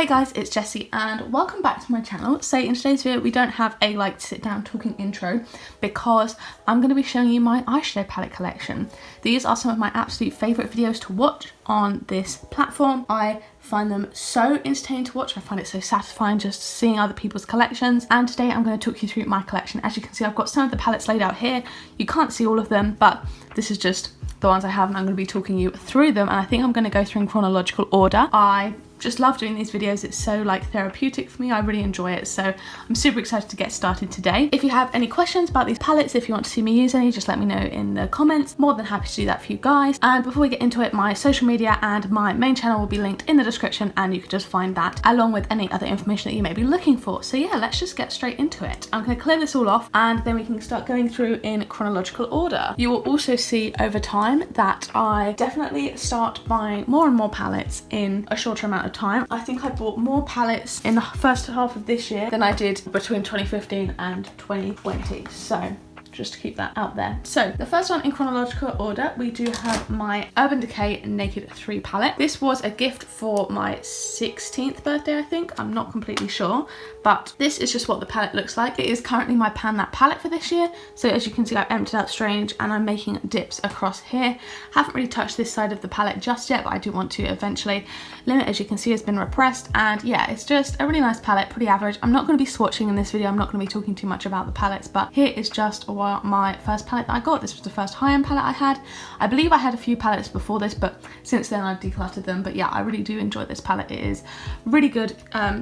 Hey guys, it's Jessie and welcome back to my channel. So in today's video we don't have a sit down talking intro because I'm going to be showing you my eyeshadow palette collection. These are some of my absolute favourite videos to watch on this platform. I find them so entertaining to watch. I find it so satisfying just seeing other people's collections, and today I'm going to talk you through my collection. As you can see, I've got some of the palettes laid out here. You can't see all of them, but this is just the ones I have and I'm going to be talking you through them, and I think I'm going to go through in chronological order. I just love doing these videos. It's so therapeutic for me. I really enjoy it, so I'm super excited to get started today. If you have any questions about these palettes, if you want to see me use any, just let me know in the comments. More than happy to do that for you guys. And before we get into it, my social media and my main channel will be linked in the description, and you can just find that along with any other information that you may be looking for. So yeah, let's just get straight into it. I'm going to clear this all off and then we can start going through in chronological order. You will also see over time that I definitely start buying more and more palettes in a shorter amount of time. I think I bought more palettes in the first half of this year than I did between 2015 and 2020. So just to keep that out there. So the first one in chronological order, we do have my Urban Decay Naked 3 palette. This was a gift for my 16th birthday, I think. I'm not completely sure, but this is just what the palette looks like. It is currently my Pan That palette for this year. So as you can see, I've emptied out Strange and I'm making dips across here. Haven't really touched this side of the palette just yet, but I do want to eventually. Limit, as you can see, has been repressed, and yeah, it's just a really nice palette, pretty average. I'm not going to be swatching in this video. I'm not going to be talking too much about the palettes, but here is just my first palette that I got. This was the first high-end palette I had. I believe I had a few palettes before this, but since then I've decluttered them. But yeah, I really do enjoy this palette. It is really good.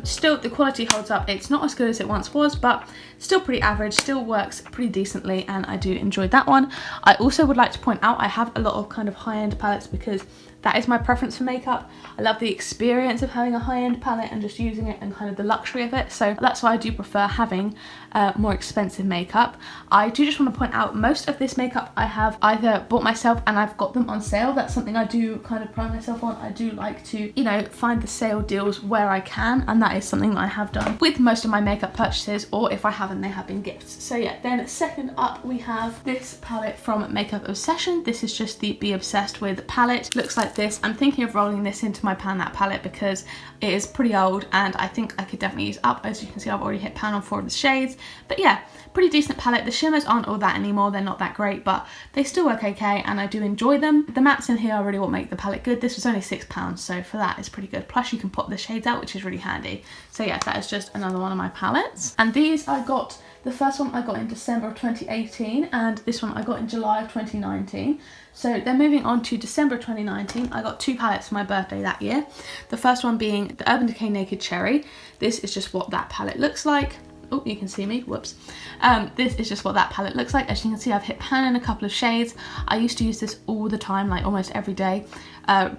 Still, the quality holds up. It's not as good as it once was, but still pretty average, still works pretty decently, and I do enjoy that one. I also would like to point out I have a lot of kind of high-end palettes because that is my preference for makeup. I love the experience of having a high-end palette and just using it and kind of the luxury of it. So that's why I do prefer having more expensive makeup. I do just want to point out most of this makeup I have either bought myself and I've got them on sale. That's something I do kind of pride myself on. I do like to, you know, find the sale deals where I can, and that is something that I have done with most of my makeup purchases, or if I haven't, they have been gifts. So yeah, then second up we have this palette from Makeup Obsession. This is just the Be Obsessed With palette. Looks like this. I'm thinking of rolling this into my Pan That palette because it is pretty old and I think I could definitely use up. As you can see, I've already hit pan on 4 of the shades, but yeah, pretty decent palette. The shimmers aren't all that anymore, they're not that great, but they still work okay and I do enjoy them. The mattes in here are really what make the palette good. This was only £6, so for that it's pretty good. Plus you can pop the shades out, which is really handy. So yeah, that is just another one of my palettes. And these I got, the first one I got in December of 2018 and this one I got in July of 2019. So then moving on to December 2019, I got 2 palettes for my birthday that year. The first one being the Urban Decay Naked Cherry. This is just what that palette looks like. Oh, you can see me, whoops. This is just what that palette looks like. As you can see, I've hit pan in a couple of shades. I used to use this all the time, like almost every day,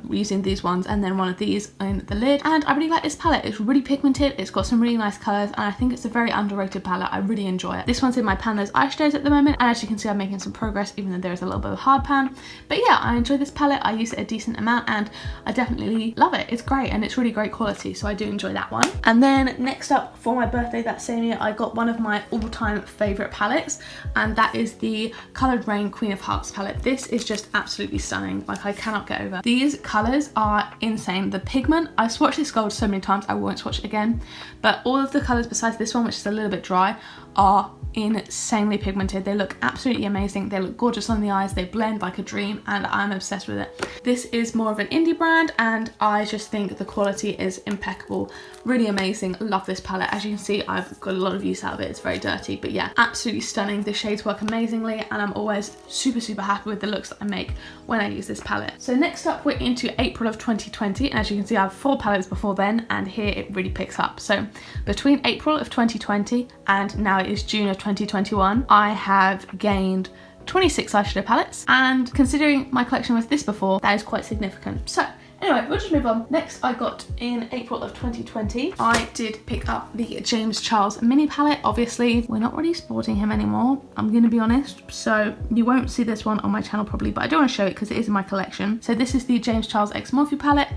using these ones and then one of these in the lid. And I really like this palette. It's really pigmented, it's got some really nice colours, and I think it's a very underrated palette. I really enjoy it. This one's in my Pan Those eyeshadows at the moment, and as you can see, I'm making some progress, even though there is a little bit of hard pan. But yeah, I enjoy this palette. I use it a decent amount and I definitely love it. It's great and it's really great quality, so I do enjoy that one. And then next up for my birthday that same year, I got one of my all-time favourite palettes, and that is the Coloured Rain Queen of Hearts palette. This is just absolutely stunning. Like, I cannot get over. These colours are insane. The pigment, I swatched this gold so many times I won't swatch it again, but all of the colours besides this one, which is a little bit dry, are insanely pigmented. They look absolutely amazing. They look gorgeous on the eyes. They blend like a dream and I'm obsessed with it. This is more of an indie brand and I just think the quality is impeccable. Really amazing. Love this palette. As you can see, I've got a lot of use out of it. It's very dirty, but yeah, absolutely stunning. The shades work amazingly and I'm always super happy with the looks that I make when I use this palette. So next up we're into April of 2020, and as you can see, I have 4 palettes before then, and here it really picks up. So between April of 2020 and now it is June of 2021, I have gained 26 eyeshadow palettes, and considering my collection was this before, that is quite significant. So anyway, we'll just move on. Next, I got in April of 2020, I did pick up the James Charles mini palette. Obviously, we're not really sporting him anymore, I'm gonna be honest, so you won't see this one on my channel probably, but I do want to show it because it is in my collection. So this is the James Charles X Morphe palette.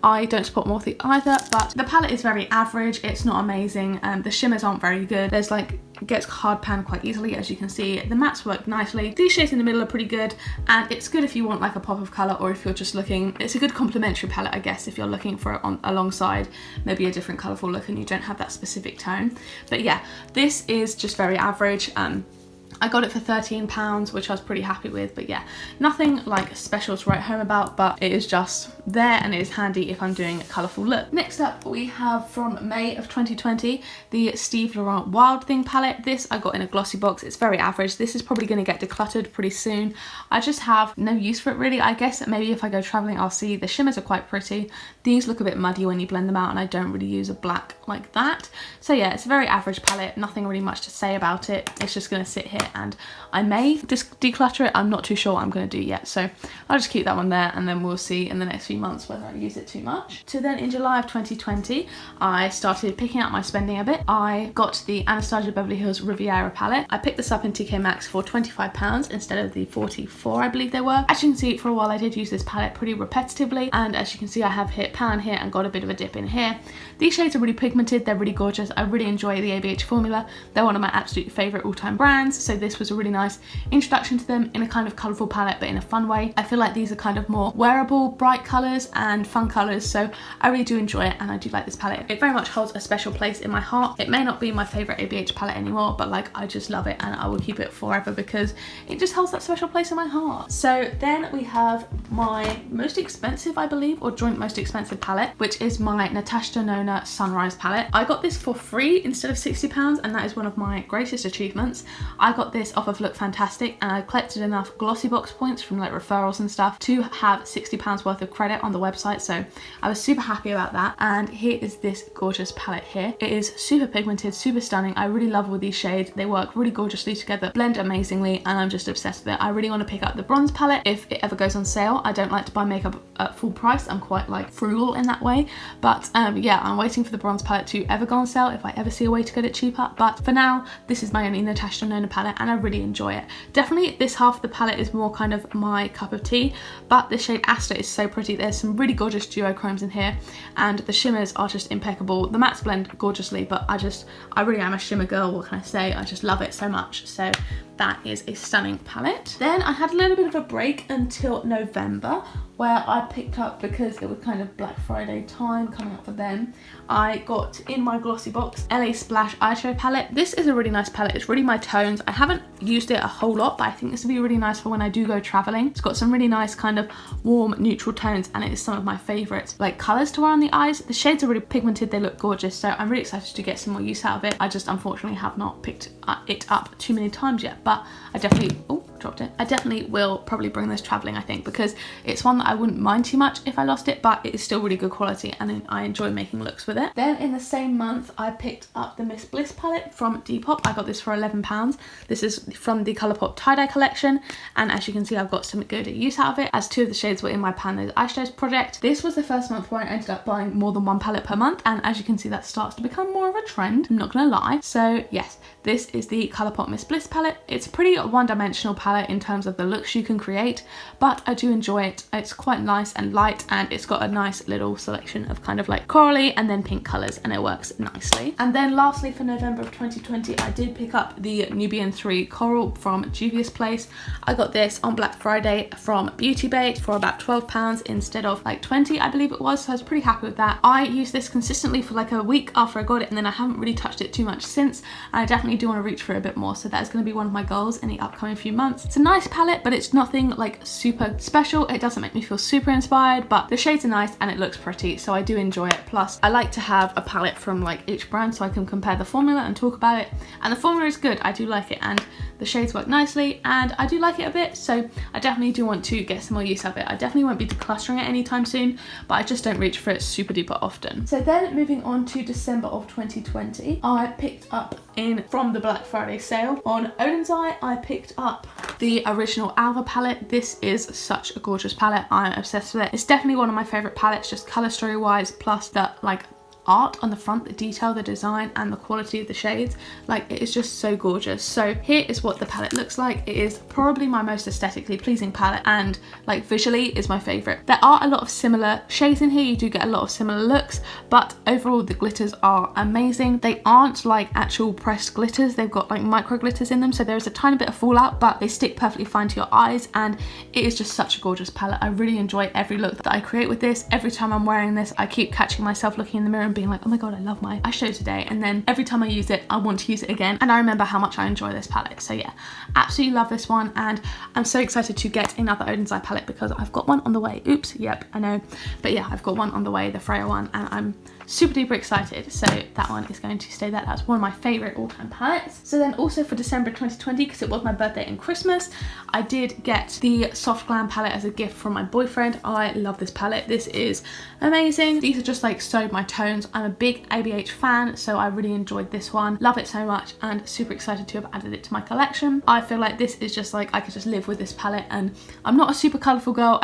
I don't support Morphe either, but the palette is very average. It's not amazing. The shimmers aren't very good. There's like gets hard pan quite easily, as you can see. The mattes work nicely. These shades in the middle are pretty good, and it's good if you want like a pop of colour, or if you're just looking, it's a good complementary palette, I guess, if you're looking for it on alongside maybe a different colourful look and you don't have that specific tone. But yeah, this is just very average. I got it for £13, which I was pretty happy with, but yeah, nothing like special to write home about, but it is just there and it is handy if I'm doing a colourful look. Next up, we have from May of 2020, the Steve Laurent Wild Thing palette. This I got in a glossy box. It's very average. This is probably going to get decluttered pretty soon. I just have no use for it really. I guess that maybe if I go travelling, I'll see. The shimmers are quite pretty. These look a bit muddy when you blend them out, and I don't really use a black like that. So yeah, it's a very average palette. Nothing really much to say about it. It's just going to sit here, and I may just declutter it. I'm not too sure what I'm going to do yet, so I'll just keep that one there, and then we'll see in the next few months whether I use it too much. So then in July of 2020, I started picking up my spending a bit. I got the Anastasia Beverly Hills Riviera palette. I picked this up in TK Maxx for £25 instead of the 44 I believe they were. As you can see, for a while I did use this palette pretty repetitively, and as you can see, I have hit pan here and got a bit of a dip in here. These shades are really pigmented. They're really gorgeous. I really enjoy the ABH formula. They're one of my absolute favourite all-time brands, so this was a really nice introduction to them in a kind of colourful palette, but in a fun way. I feel like these are kind of more wearable, bright colours and fun colours, so I really do enjoy it, and I do like this palette. It very much holds a special place in my heart. It may not be my favourite ABH palette anymore, but like I just love it, and I will keep it forever because it just holds that special place in my heart. So then we have my most expensive, I believe, or joint most expensive palette, which is my Natasha Denona Sunrise palette. I got this for free instead of £60, and that is one of my greatest achievements. I got this off of Look Fantastic, and I collected enough glossy box points from like referrals and stuff to have £60 worth of credit on the website, so I was super happy about that. And here is this gorgeous palette here. It is super pigmented, super stunning. I really love all these shades. They work really gorgeously together, blend amazingly, and I'm just obsessed with it. I really want to pick up the bronze palette if it ever goes on sale. I don't like to buy makeup at full price. I'm quite like frugal in that way, but yeah, I'm waiting for the bronze palette to ever go on sale if I ever see a way to get it cheaper. But for now, this is my only Natasha Denona palette, and I really enjoy it. Definitely this half of the palette is more kind of my cup of tea, but the shade Asta is so pretty. There's some really gorgeous duochromes in here, and the shimmers are just impeccable. The mattes blend gorgeously, but I really am a shimmer girl. What can I say? I just love it so much. So that is a stunning palette. Then I had a little bit of a break until November, where I picked up, because it was kind of Black Friday time coming up for them, I got in my glossy box LA Splash eyeshadow palette. This is a really nice palette. It's really my tones. I haven't used it a whole lot, but I think this would be really nice for when I do go traveling. It's got some really nice kind of warm neutral tones, and it is some of my favorite like colors to wear on the eyes. The shades are really pigmented. They look gorgeous, so I'm really excited to get some more use out of it. I just unfortunately have not picked it up too many times yet, but I definitely, oh, dropped it. I definitely will probably bring this traveling, I think, because it's one that I wouldn't mind too much if I lost it, but it is still really good quality, and I enjoy making looks with it. Then in the same month, I picked up the Miss Bliss palette from Depop. I got this for £11. This is from the Colourpop tie-dye collection, and as you can see, I've got some good use out of it, as two of the shades were in my Pan Those Eyeshadows project. This was the first month where I ended up buying more than one palette per month, and as you can see, that starts to become more of a trend, I'm not gonna lie. So yes, this is the Colourpop Miss Bliss palette. It's a pretty one-dimensional palette in terms of the looks you can create, but I do enjoy it. It's quite nice and light, and it's got a nice little selection of kind of like corally and then pink colours, and it works nicely. And then lastly, for November of 2020, I did pick up the Nubian 3 Coral from Juvia's Place. I got this on Black Friday from Beauty Bay for about £12 instead of like 20, I believe it was, so I was pretty happy with that. I used this consistently for like a week after I got it, and then I haven't really touched it too much since, and I definitely do want to reach for it a bit more, so that is going to be one of my goals in the upcoming few months. It's a nice palette, but it's nothing like super special. It doesn't make me feel super inspired, but the shades are nice and it looks pretty, so I do enjoy it. Plus, I like to have a palette from like each brand so I can compare the formula and talk about it, and the formula is good. I do like it, and the shades work nicely, and I do like it a bit, so I definitely do want to get some more use of it. I definitely won't be decluttering it anytime soon, but I just don't reach for it super duper often. So then moving on to December of 2020, I picked up from the Black Friday sale on Odins Eye, I picked up the original Alva palette. This is such a gorgeous palette. I'm obsessed with it. It's definitely one of my favorite palettes, just color story wise, plus the like art on the front, the detail, the design, and the quality of the shades. Like, it is just so gorgeous. So here is what the palette looks like. It is probably my most aesthetically pleasing palette, and like visually is my favorite. There are a lot of similar shades in here. You do get a lot of similar looks, but overall the glitters are amazing. They aren't like actual pressed glitters. They've got like micro glitters in them, so there's a tiny bit of fallout, but they stick perfectly fine to your eyes, and it is just such a gorgeous palette. I really enjoy every look that I create with this. Every time I'm wearing this, I keep catching myself looking in the mirror and being like, oh my god, I love my eyeshadow today. And then every time I use it, I want to use it again, and I remember how much I enjoy this palette. So yeah, absolutely love this one, and I'm so excited to get another Odins Eye palette because I've got one on the way. Oops, yep, I know, but yeah, I've got one on the way, the Freya one, and I'm super duper excited. So that one is going to stay there. That's one of my favorite all-time palettes. So then also for December 2020, because it was my birthday and Christmas, I did get the Soft Glam palette as a gift from my boyfriend. I love this palette. This is amazing. These are just like so my tones. I'm a big ABH fan, so I really enjoyed this one. Love it so much, and super excited to have added it to my collection. I feel like this is just like, I could just live with this palette, and I'm not a super colourful girl.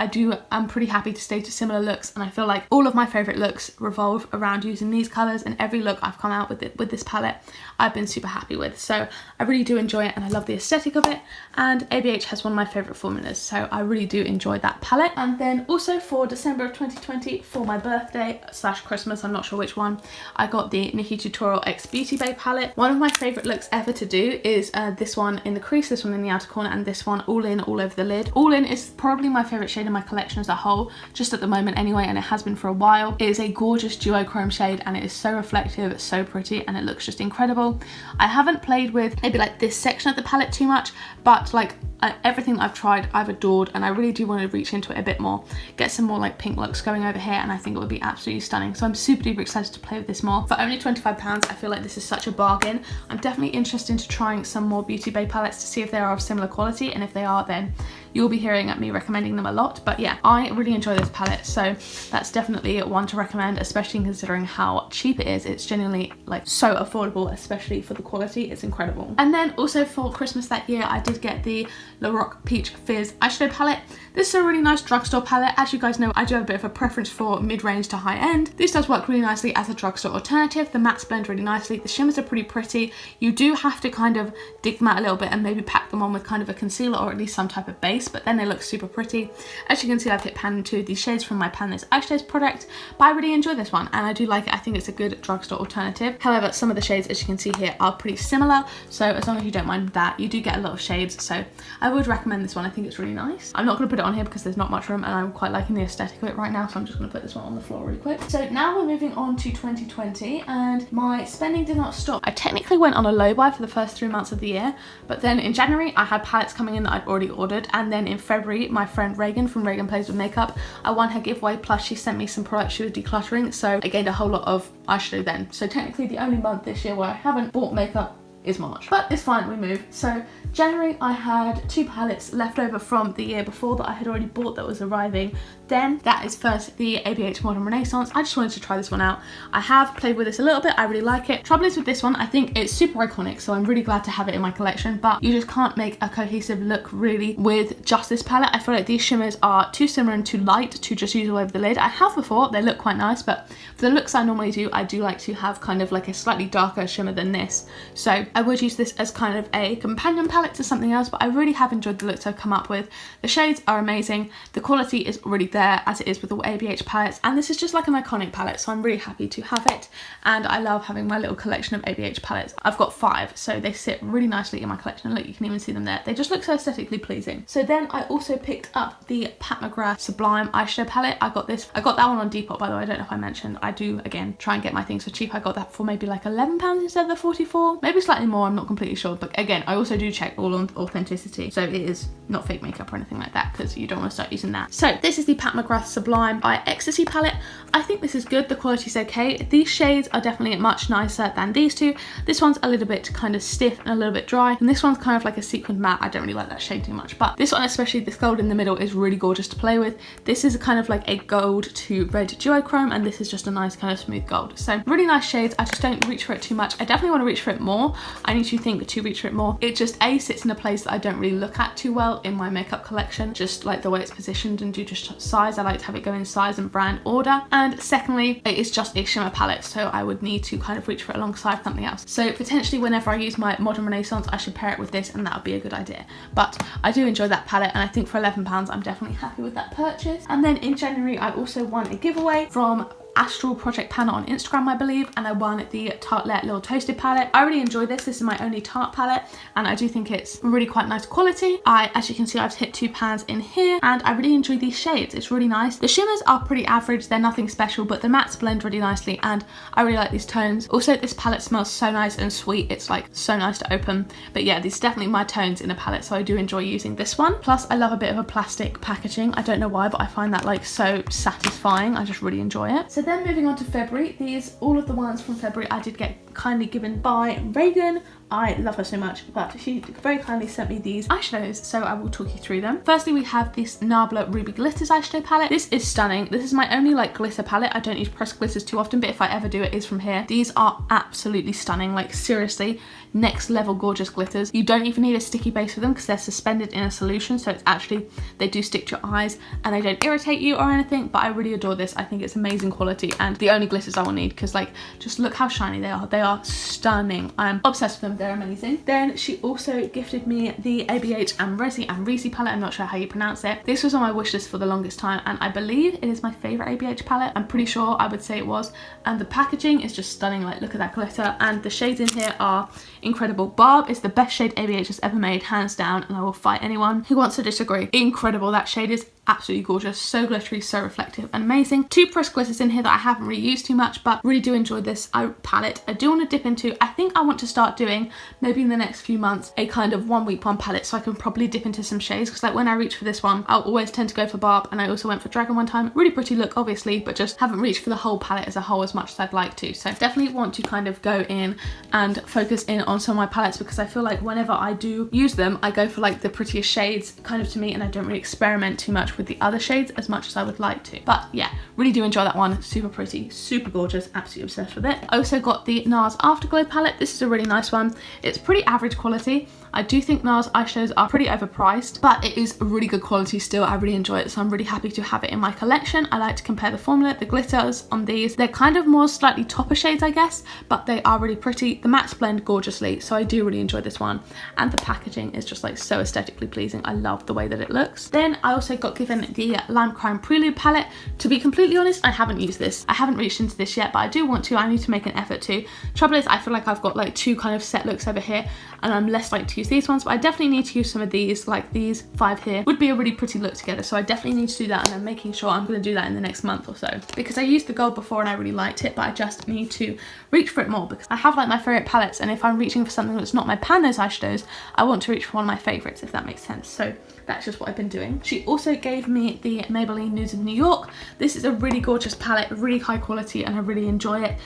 I'm pretty happy to stay to similar looks, and I feel like all of my favourite looks revolve around using these colours, and every look I've come out with this palette I've been super happy with. So I really do enjoy it, and I love the aesthetic of it, and ABH has one of my favourite formulas, so I really do enjoy that palette. And then also for December of 2020, for my birthday / Christmas, I'm not sure which one, I got the Nikkie Tutorial X Beauty Bay palette. One of my favourite looks ever to do is this one in the crease, this one in the outer corner, and this one all in all over the lid. All in is probably my favourite shade in my collection as a whole, just at the moment anyway, and it has been for a while. It is a gorgeous duochrome shade, and it is so reflective, so pretty, and it looks just incredible. I haven't played with maybe like this section of the palette too much, but like everything that I've tried I've adored, and I really do want to reach into it a bit more, get some more like pink looks going over here, and I think it would be absolutely stunning. So I'm super duper excited to play with this more. For only £25, I feel like this is such a bargain. I'm definitely interested into trying some more Beauty Bay palettes to see if they are of similar quality, and if they are, then you'll be hearing at me recommending them a lot. But yeah, I really enjoy this palette, so that's definitely one to recommend, especially considering how cheap it is. It's genuinely like so affordable, especially for the quality. It's incredible. And then also for Christmas that year, I did get the La Rock Peach Fizz eyeshadow palette. This is a really nice drugstore palette. As you guys know, I do have a bit of a preference for mid-range to high-end. This does work really nicely as a drugstore alternative. The mattes blend really nicely. The shimmers are pretty pretty. You do have to kind of dig them out a little bit and maybe pack them on with kind of a concealer or at least some type of base, but then they look super pretty. As you can see, I've hit pan into these shades from my Pan This Eyeshadows product, but I really enjoy this one, and I do like it. I think it's a good drugstore alternative. However, some of the shades, as you can see here, are pretty similar, so as long as you don't mind that, you do get a lot of shades, so I would recommend this one. I think it's really nice. I'm not going to put it on here because there's not much room, and I'm quite liking the aesthetic of it right now, so I'm just going to put this one on the floor really quick. So now we're moving on to 2020, and my spending did not stop. I technically went on a low buy for the first 3 months of the year, but then in January I had palettes coming in that I'd already ordered, and then in February my friend Reagan from Reagan Plays With Makeup, I won her giveaway, plus she sent me some products she was decluttering, so I gained a whole lot of eyeshadow then. So technically the only month this year where I haven't bought makeup is March, but it's fine, we move. So January I had 2 palettes left over from the year before that I had already bought that was arriving then. That is first the ABH Modern Renaissance. I just wanted to try this one out. I have played with this a little bit, I really like it. Trouble is with this one, I think it's super iconic, so I'm really glad to have it in my collection, but you just can't make a cohesive look really with just this palette. I feel like these shimmers are too similar and too light to just use all over the lid. I have before, they look quite nice, but for the looks I normally do, I do like to have kind of like a slightly darker shimmer than this. So I would use this as kind of a companion palette to something else, but I really have enjoyed the looks I've come up with. The shades are amazing, the quality is really there, as it is with all ABH palettes, and this is just like an iconic palette, so I'm really happy to have it, and I love having my little collection of ABH palettes. I've got 5, so they sit really nicely in my collection, and look, you can even see them there. They just look so aesthetically pleasing. So then I also picked up the Pat McGrath Sublime eyeshadow palette. I got that one on Depop, by the way. I don't know if I mentioned. I do, again, try and get my things for cheap. I got that for maybe like £11 instead of the 44, maybe slightly more, I'm not completely sure, but again, I also do check all on authenticity, so it is not fake makeup or anything like that, because you don't want to start using that. So this is the Pat McGrath Sublime by Ecstasy palette. I think this is good, the quality's okay. These shades are definitely much nicer than these two. This one's a little bit kind of stiff and a little bit dry, and this one's kind of like a sequined matte. I don't really like that shade too much, but this one, especially this gold in the middle, is really gorgeous to play with. This is kind of like a gold to red duochrome, and this is just a nice kind of smooth gold. So really nice shades. I just don't reach for it too much. I definitely want to reach for it more. I need to think to reach for it more. It just sits in a place that I don't really look at too well in my makeup collection, just like the way it's positioned, and do just size. I like to have it go in size and brand order. And secondly, it is just a shimmer palette, so I would need to kind of reach for it alongside something else. So potentially whenever I use my Modern Renaissance, I should pair it with this, and that would be a good idea. But I do enjoy that palette, and I think for £11 I'm definitely happy with that purchase. And then in January I also won a giveaway from Astral Project Panel on Instagram, I believe, and I won the Tarte Little Toasted palette. I really enjoy this. This is my only Tarte palette, and I do think it's really quite nice quality. As you can see, I've hit £2 in here, and I really enjoy these shades. It's really nice. The shimmers are pretty average. They're nothing special, but the mattes blend really nicely, and I really like these tones. Also, this palette smells so nice and sweet. It's like so nice to open. But yeah, these are definitely my tones in a palette, so I do enjoy using this one. Plus, I love a bit of a plastic packaging. I don't know why, but I find that like so satisfying. I just really enjoy it. So then moving on to February, all of the ones from February I did get kindly given by Reagan. I love her so much, but she very kindly sent me these eyeshadows, so I will talk you through them. Firstly, we have this Nabla Ruby Glitters eyeshadow palette. This is stunning. This is my only like glitter palette. I don't use pressed glitters too often, but if I ever do, it is from here. These are absolutely stunning, like seriously, next level gorgeous glitters. You don't even need a sticky base for them because they're suspended in a solution, so it's actually, they do stick to your eyes and they don't irritate you or anything, but I really adore this. I think it's amazing quality and the only glitters I will need, because like, just look how shiny they are. They are stunning. I'm obsessed with them. They're amazing. Then she also gifted me the ABH Resi palette. I'm not sure how you pronounce it. This was on my wish list for the longest time, and I believe it is my favorite ABH palette. I'm pretty sure I would say it was. And the packaging is just stunning. Like, look at that glitter, and the shades in here are incredible. Barb is the best shade ABH has ever made, hands down, and I will fight anyone who wants to disagree. Incredible. That shade is absolutely gorgeous, so glittery, so reflective and amazing. Two pressed glitters in here that I haven't really used too much, but really do enjoy this palette. I do want to dip into, I think I want to start doing, maybe in the next few months, a kind of 1 week one palette, so I can probably dip into some shades, because like when I reach for this one, I'll always tend to go for Barb, and I also went for Dragon one time. Really pretty look, obviously, but just haven't reached for the whole palette as a whole as much as I'd like to. So definitely want to kind of go in and focus in on some of my palettes, because I feel like whenever I do use them, I go for like the prettiest shades kind of to me, and I don't really experiment too much with the other shades as much as I would like to. But yeah, really do enjoy that one. Super pretty, super gorgeous, absolutely obsessed with it. I also got the NARS Afterglow palette. This is a really nice one. It's pretty average quality. I do think NARS eyeshadows are pretty overpriced, but it is really good quality still. I really enjoy it, so I'm really happy to have it in my collection. I like to compare the formula, the glitters on these. They're kind of more slightly topper shades, I guess, but they are really pretty. The mattes blend gorgeously, so I do really enjoy this one. And the packaging is just like so aesthetically pleasing. I love the way that it looks. Then I also got given the Lime Crime Prelude palette. To be completely honest, I haven't used this. I haven't reached into this yet, but I do want to. I need to make an effort to. Trouble is, I feel like I've got like two kind of set looks over here, and I'm less likely to use these ones, but I definitely need to use some of these. Like these 5 here would be a really pretty look together, so I definitely need to do that, and I'm making sure I'm going to do that in the next month or so, because I used the gold before and I really liked it, but I just need to reach for it more, because I have like my favorite palettes, and if I'm reaching for something that's not my pan those eyeshadows, I want to reach for one of my favorites, if that makes sense. So that's just what I've been doing. She also gave me the Maybelline Nudes in New York. This is a really gorgeous palette, really high quality, and I really enjoy it,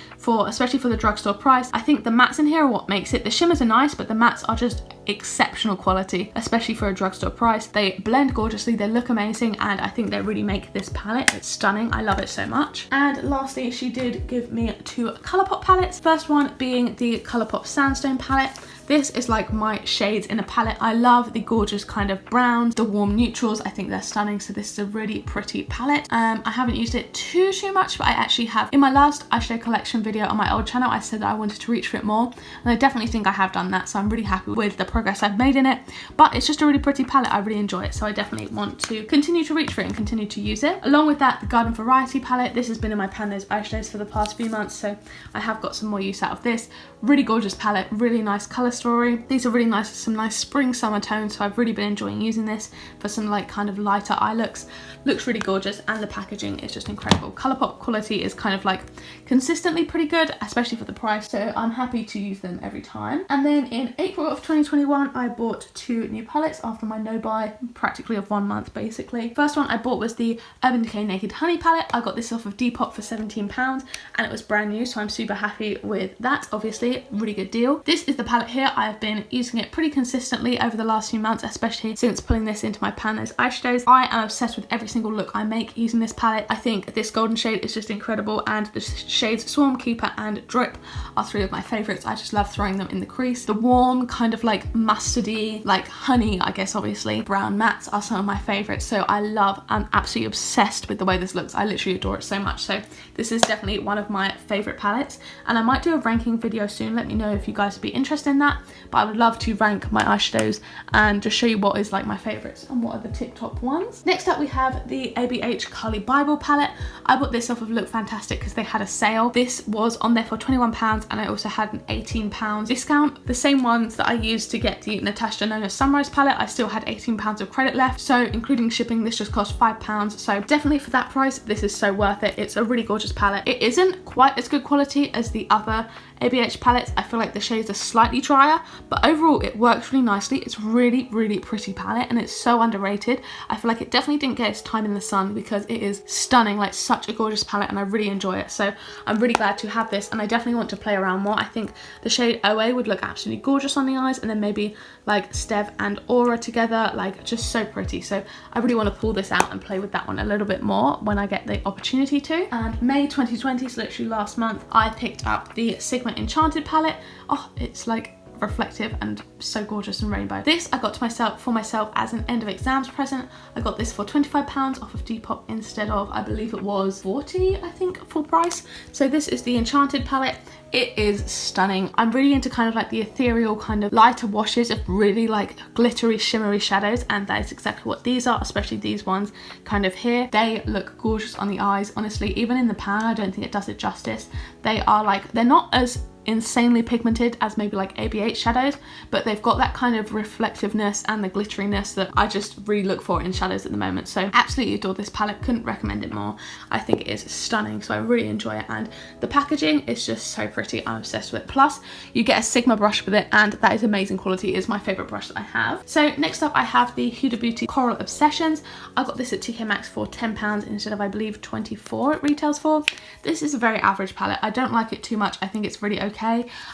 especially for the drugstore price. I think the mattes in here are what makes it. The shimmers are nice, but the mattes are just exceptional quality, especially for a drugstore price. They blend gorgeously, they look amazing, and I think they really make this palette. It's stunning. I love it so much. And lastly, she did give me 2 Colourpop palettes. First one being the Colourpop Sandstone palette. This is like my shades in a palette. I love the gorgeous kind of browns, the warm neutrals. I think they're stunning. So this is a really pretty palette. I haven't used it too much, but I actually have. In my last eyeshadow collection video on my old channel, I said that I wanted to reach for it more, and I definitely think I have done that. So I'm really happy with the progress I've made in it, but it's just a really pretty palette. I really enjoy it. So I definitely want to continue to reach for it and continue to use it. Along with that, the Garden Variety palette. This has been in my pan those eyeshadows for the past few months, so I have got some more use out of this. Really gorgeous palette, really nice color story. These are really nice, some nice spring summer tones, so I've really been enjoying using this for some like kind of lighter eye looks. Looks really gorgeous, and the packaging is just incredible. Colourpop quality is kind of like consistently pretty good, especially for the price, so I'm happy to use them every time. And then in April of 2021, I bought 2 new palettes after my no buy practically of 1 month basically. First one I bought was the Urban Decay Naked Honey palette. I got this off of Depop for £17, and it was brand new, so I'm super happy with that. Obviously, really good deal. This is the palette here. here. I've been using it pretty consistently over the last few months, especially since pulling this into my pan as eyeshadows. I am obsessed with every single look I make using this palette. I think this golden shade is just incredible, and the shades Swarm, Keeper and Drip are three of my favourites. I just love throwing them in the crease. The warm kind of like mustardy, like honey, I guess obviously, brown mattes are some of my favourites. So I'm absolutely obsessed with the way this looks. I literally adore it so much. So this is definitely one of my favourite palettes, and I might do a ranking video soon. Let me know if you guys would be interested in that, but I would love to rank my eyeshadows and just show you what is like my favourites and what are the TikTok ones. Next up we have the ABH Carly Bible palette. I bought this off of Look Fantastic because they had a sale. This was on there for £21 and I also had an £18 discount. The same ones that I used to get the Natasha Denona Sunrise palette, I still had £18 of credit left, so including shipping this just cost £5. So definitely for that price this is so worth it. It's a really gorgeous palette. It isn't quite as good quality as the other ABH palettes. I feel like the shades are slightly drier, but overall it works really nicely. It's really pretty palette and it's so underrated. I feel like it definitely didn't get its time in the sun because it is stunning, like such a gorgeous palette, and I really enjoy it. So I'm really glad to have this, and I definitely want to play around more. I think the shade OA would look absolutely gorgeous on the eyes, and then maybe like Stev and Aura together, like just so pretty. So I really want to pull this out and play with that one a little bit more when I get the opportunity to. And May 2020, so literally last month, I picked up the Sigma Enchanted palette. Oh, it's like reflective and so gorgeous and rainbow. This I got for myself as an end of exams present. I got this for £25 off of Depop instead of, I believe it was 40, I think, full price. So this is the Enchanted palette. It is stunning. I'm really into kind of like the ethereal kind of lighter washes of really like glittery shimmery shadows, and that is exactly what these are, especially these ones kind of here. They look gorgeous on the eyes, honestly. Even in the pan I don't think it does it justice. They are like, they're not as insanely pigmented as maybe like ABH shadows, but they've got that kind of reflectiveness and the glitteriness that I just really look for in shadows at the moment. So absolutely adore this palette, couldn't recommend it more. I think it is stunning, so I really enjoy it, and the packaging is just so pretty. I'm obsessed with it. Plus you get a Sigma brush with it, and that is amazing quality. It is my favorite brush that I have. So next up I have the Huda Beauty Coral Obsessions. I got this at TK Maxx for £10 instead of, I believe, 24 it retails for. This is a very average palette. I don't like it too much. I think it's really okay.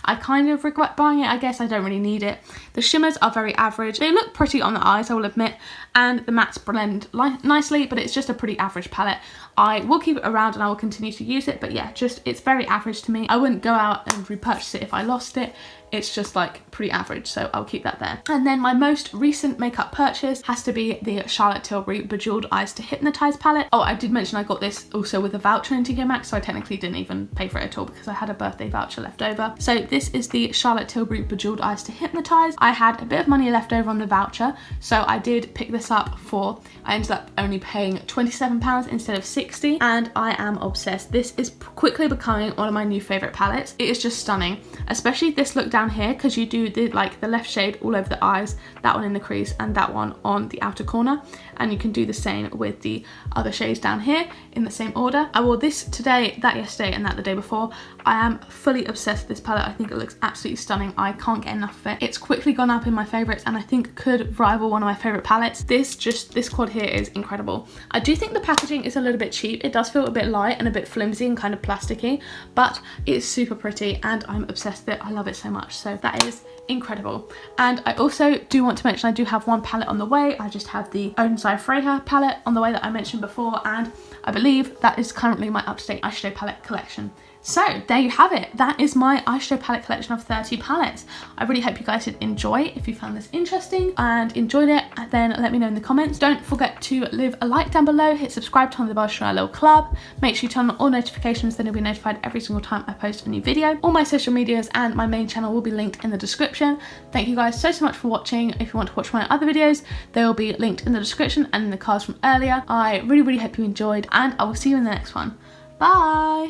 I kind of regret buying it. I guess I don't really need it. The shimmers are very average. They look pretty on the eyes, I will admit, and the mattes blend nicely, but it's just a pretty average palette. I will keep it around and I will continue to use it, but yeah, just it's very average to me. I wouldn't go out and repurchase it if I lost it. It's just like pretty average, so I'll keep that there. And then my most recent makeup purchase has to be the Charlotte Tilbury Bejeweled Eyes to Hypnotize palette. Oh, I did mention I got this also with a voucher in TK Maxx, so I technically didn't even pay for it at all because I had a birthday voucher left over. So this is the Charlotte Tilbury Bejeweled Eyes to Hypnotize. I had a bit of money left over on the voucher, so I did pick this up for, I ended up only paying £27 instead of 60, and I am obsessed. This is quickly becoming one of my new favorite palettes. It is just stunning, especially this look down here, because you do the left shade all over the eyes, that one in the crease and that one on the outer corner, and you can do the same with the other shades down here in the same order. I wore this today, that yesterday, and that the day before. I am fully obsessed with this palette. I think it looks absolutely stunning. I can't get enough of it. It's quickly gone up in my favorites and I think could rival one of my favorite palettes. This quad here is incredible. I do think the packaging is a little bit cheap. It does feel a bit light and a bit flimsy and kind of plasticky, but it's super pretty and I'm obsessed with it. I love it so much. So that is incredible. And I also do want to mention I do have one palette on the way. I just have the Odins Eye palette on the way that I mentioned before, and I believe that is currently my up-to-date eyeshadow palette collection. So there you have it. That is my eyeshadow palette collection of 30 palettes. I really hope you guys did enjoy. If you found this interesting and enjoyed it, then let me know in the comments. Don't forget to leave a like down below, hit subscribe, turn on the bell to join our little club. Make sure you turn on all notifications, then you'll be notified every single time I post a new video. All my social medias and my main channel will be linked in the description. Thank you guys so much for watching. If you want to watch my other videos, they will be linked in the description and in the cards from earlier. I really hope you enjoyed, and I will see you in the next one. Bye!